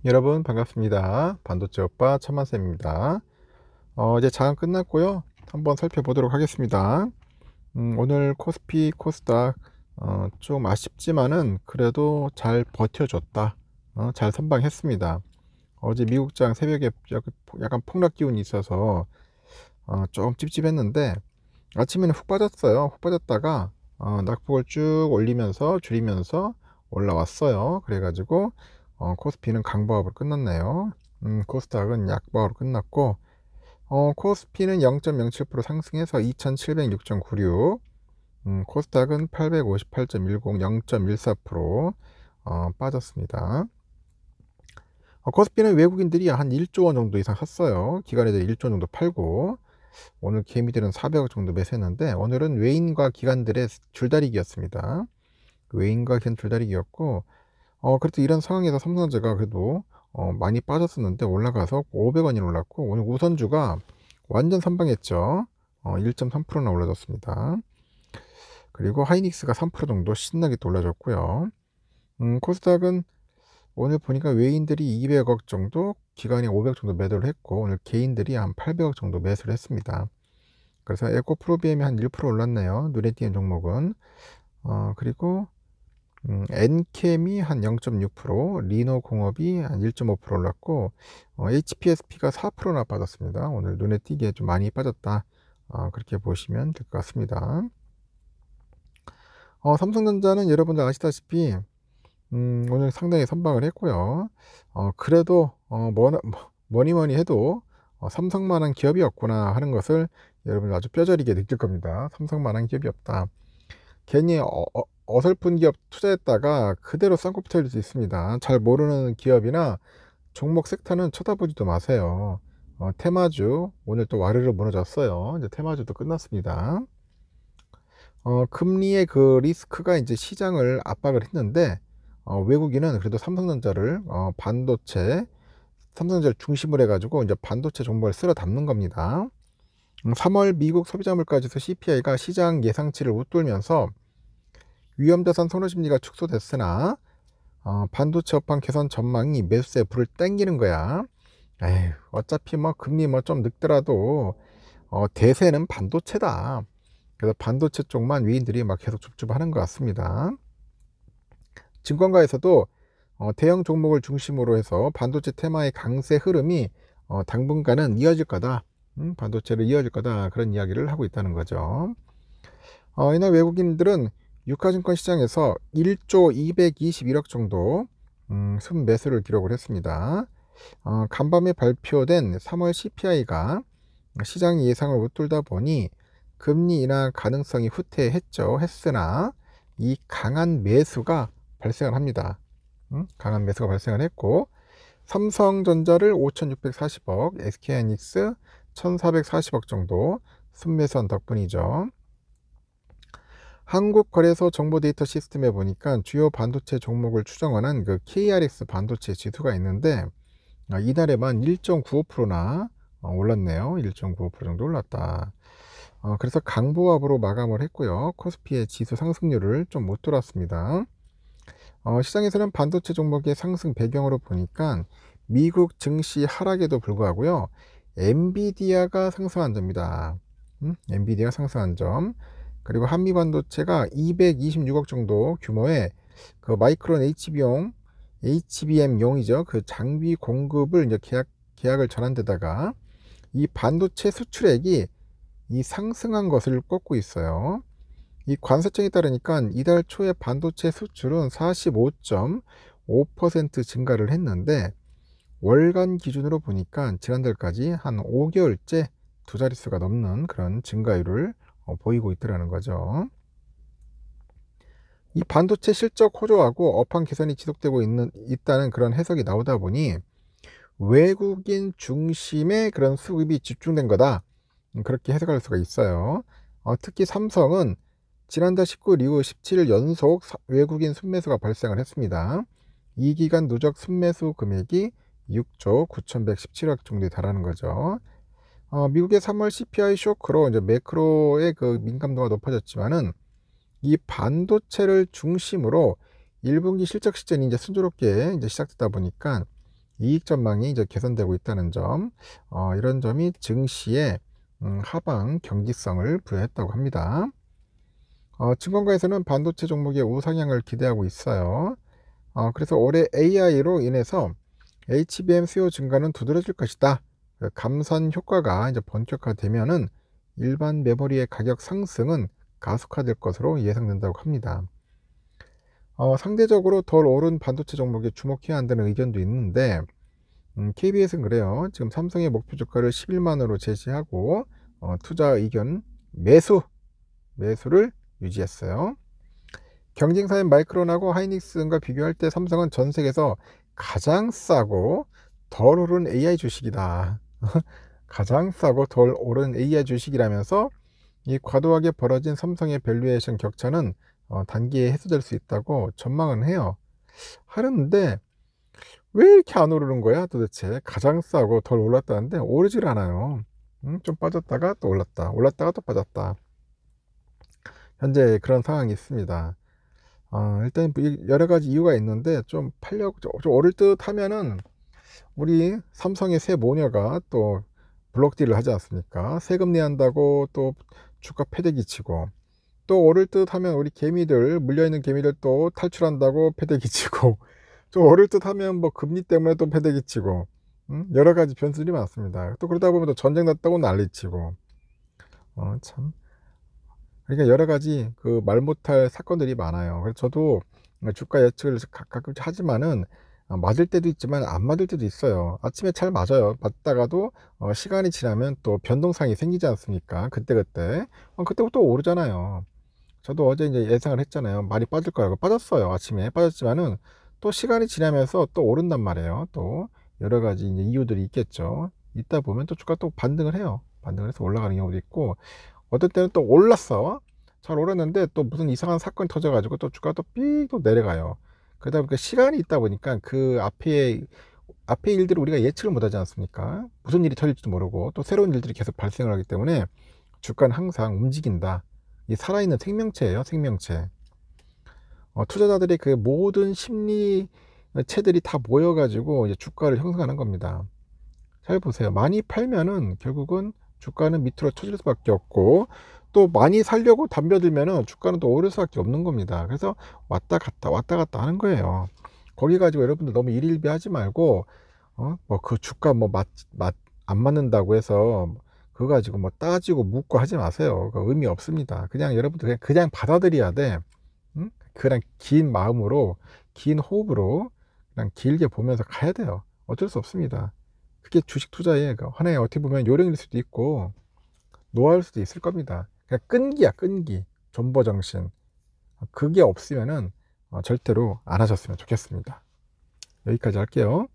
여러분 반갑습니다. 반도체 오빠 천만쌤입니다. 이제 장은 끝났고요. 한번 살펴보도록 하겠습니다. 오늘 코스피 코스닥 좀 아쉽지만은 그래도 잘 버텨줬다. 잘 선방했습니다. 어제 미국장 새벽에 약간 폭락 기운이 있어서 좀 찝찝했는데 아침에는 훅 빠졌어요. 훅 빠졌다가 낙폭을 쭉 올리면서 줄이면서 올라왔어요. 그래가지고 코스피는 강보합으로 끝났네요. 코스닥은 약보합으로 끝났고 코스피는 0.07% 상승해서 2706.96, 코스닥은 858.10, 0.14% 빠졌습니다. 코스피는 외국인들이 한 1조 원 정도 이상 샀어요. 기관애들이 1조 원 정도 팔고, 오늘 개미들은 400억 정도 매수했는데 오늘은 외인과 기관들의 줄다리기였습니다. 외인과 기관 줄다리기였고, 그래도 이런 상황에서 삼성전자가 그래도 많이 빠졌었는데 올라가서 500원이 올랐고, 오늘 우선주가 완전 선방했죠. 1.3%나 올라졌습니다. 그리고 하이닉스가 3% 정도 신나게 또 올라졌고요. 코스닥은 오늘 보니까 외인들이 200억 정도, 기관이 500억 정도 매도를 했고, 오늘 개인들이 한 800억 정도 매수를 했습니다. 그래서 에코프로비엠이 한 1% 올랐네요. 눈에 띄는 종목은. 그리고 엔캠이 한 0.6%, 리노공업이 한 1.5% 올랐고, HPSP가 4%나 빠졌습니다. 오늘 눈에 띄게 좀 많이 빠졌다. 그렇게 보시면 될 것 같습니다. 삼성전자는 여러분들 아시다시피 오늘 상당히 선방을 했고요. 그래도 뭐니 해도 삼성만한 기업이 없구나 하는 것을 여러분 아주 뼈저리게 느낄 겁니다. 삼성만한 기업이 없다. 괜히 어설픈 기업 투자했다가 그대로 쌍꺼풀 털릴 수 있습니다. 잘 모르는 기업이나 종목 섹터는 쳐다보지도 마세요. 테마주 오늘 또 와르르 무너졌어요. 이제 테마주도 끝났습니다. 금리의 그 리스크가 이제 시장을 압박을 했는데 외국인은 그래도 삼성전자를 삼성전자를 중심으로 해가지고 이제 반도체 종목을 쓸어 담는 겁니다. 3월 미국 소비자 물가지수 CPI가 시장 예상치를 웃돌면서 위험자산 선호심리가 축소됐으나 반도체 업황 개선 전망이 매수세에 불을 땡기는 거야. 에휴, 어차피 뭐 금리 뭐 좀 늙더라도 대세는 반도체다. 그래서 반도체 쪽만 위인들이 막 계속 줍줍하는 것 같습니다. 증권가에서도 대형 종목을 중심으로 해서 반도체 테마의 강세 흐름이 당분간은 이어질 거다. 반도체를 이어질 거다. 그런 이야기를 하고 있다는 거죠. 이날 외국인들은 유가증권 시장에서 1조 221억 정도 순매수를 기록을 했습니다. 간밤에 발표된 3월 CPI가 시장 예상을 웃돌다 보니 금리 인하 가능성이 후퇴했으나 이 강한 매수가 발생을 합니다. 강한 매수가 발생을 했고, 삼성전자를 5,640억, SK하이닉스 1,440억 정도 순매수한 덕분이죠. 한국거래소 정보데이터 시스템에 보니까 주요 반도체 종목을 추정하는 그 KRX 반도체 지수가 있는데 이날에만 1.95%나 올랐네요. 1.95% 정도 올랐다. 그래서 강보합으로 마감을 했고요. 코스피의 지수 상승률을 좀 못 돌았습니다. 시장에서는 반도체 종목의 상승 배경으로 보니까 미국 증시 하락에도 불구하고요, 엔비디아가 상승한 점입니다. 엔비디아가 상승한 점, 그리고 한미 반도체가 226억 정도 규모의 그 마이크론 HBM용이죠. 그 장비 공급을 이제 계약을 전한 데다가 이 반도체 수출액이 이 상승한 것을 꼽고 있어요. 이 관세청에 따르니까 이달 초에 반도체 수출은 45.5% 증가를 했는데 월간 기준으로 보니까 지난달까지 한 5개월째 두 자릿수가 넘는 그런 증가율을 보이고 있더라는 거죠. 이 반도체 실적 호조하고 업황 개선이 지속되고 있다는 그런 해석이 나오다 보니 외국인 중심의 그런 수급이 집중된 거다. 그렇게 해석할 수가 있어요. 특히 삼성은 지난달 19일 이후 17일 연속 외국인 순매수가 발생을 했습니다. 이 기간 누적 순매수 금액이 6조 9,117억 정도에 달하는 거죠. 미국의 3월 CPI 쇼크로 이제 매크로의 그 민감도가 높아졌지만은 이 반도체를 중심으로 1분기 실적 시즌이 이제 순조롭게 이제 시작되다 보니까 이익 전망이 이제 개선되고 있다는 점, 이런 점이 증시의 하방 경기성을 부여했다고 합니다. 증권가에서는 반도체 종목의 우상향을 기대하고 있어요. 그래서 올해 AI로 인해서 HBM 수요 증가는 두드러질 것이다. 그 감산 효과가 이제 본격화되면은 일반 메모리의 가격 상승은 가속화될 것으로 예상된다고 합니다. 상대적으로 덜 오른 반도체 종목에 주목해야 한다는 의견도 있는데, KBS는 그래요. 지금 삼성의 목표 주가를 11만원으로 제시하고, 투자 의견 매수를 유지했어요. 경쟁사인 마이크론하고 하이닉스과 비교할 때 삼성은 전 세계에서 가장 싸고 덜 오른 AI 주식이다. 가장 싸고 덜 오른 AI 주식이라면서 이 과도하게 벌어진 삼성의 밸류에이션 격차는 단기에 해소될 수 있다고 전망은 해요. 하는데 왜 이렇게 안 오르는 거야 도대체? 가장 싸고 덜 올랐다는데 오르질 않아요. 좀 빠졌다가 또 올랐다, 올랐다가 또 빠졌다. 현재 그런 상황이 있습니다. 일단 여러 가지 이유가 있는데 좀 좀 오를 듯 하면은 우리 삼성의 새 모녀가 또 블록딜을 하지 않습니까? 세금 내한다고 또 주가 패대기 치고, 또 오를 듯 하면 우리 개미들, 물려있는 개미들 또 탈출한다고 패대기 치고, 좀 오를 듯 하면 뭐 금리 때문에 또 패대기 치고, 여러 가지 변수들이 많습니다. 또 그러다 보면 또 전쟁 났다고 난리치고, 참. 그러니까 여러 가지 그 말 못할 사건들이 많아요. 그래서 저도 주가 예측을 가끔 하지만은 맞을 때도 있지만 안 맞을 때도 있어요. 아침에 잘 맞아요. 맞다가도 시간이 지나면 또 변동상이 생기지 않습니까? 그때그때. 그때부터 또 오르잖아요. 저도 어제 이제 예상을 했잖아요. 많이 빠질 거라고. 빠졌어요. 아침에 빠졌지만은 또 시간이 지나면서 또 오른단 말이에요. 또 여러 가지 이제 이유들이 있겠죠. 있다 보면 또 주가 또 반등을 해요. 반등을 해서 올라가는 경우도 있고, 어떨 때는 또 올랐어. 잘 올랐는데 또 무슨 이상한 사건이 터져가지고 또 주가가 또 삑 또 내려가요. 그러다 보니까 시간이 있다 보니까 그 앞에 일들을 우리가 예측을 못하지 않습니까? 무슨 일이 터질지도 모르고 또 새로운 일들이 계속 발생을 하기 때문에 주가는 항상 움직인다. 이 살아있는 생명체예요, 생명체. 투자자들의 그 모든 심리체들이 다 모여가지고 이제 주가를 형성하는 겁니다. 잘 보세요. 많이 팔면은 결국은 주가는 밑으로 쳐질 수밖에 없고, 또 많이 살려고 덤벼들면은 주가는 또 오를 수밖에 없는 겁니다. 그래서 왔다 갔다 하는 거예요. 거기 가지고 여러분들 너무 일일비하지 말고, 뭐 그 주가 뭐 안 맞는다고 해서 그거 가지고 뭐 따지고 묻고 하지 마세요. 그 의미 없습니다. 그냥 여러분들 그냥 받아들여야 돼. 그냥 긴 마음으로, 긴 호흡으로 그냥 길게 보면서 가야 돼요. 어쩔 수 없습니다. 그게 주식 투자의 하나의 어떻게 보면 요령일 수도 있고 노하우일 수도 있을 겁니다. 그냥 끈기야, 끈기. 존버 정신. 그게 없으면은 절대로 안 하셨으면 좋겠습니다. 여기까지 할게요.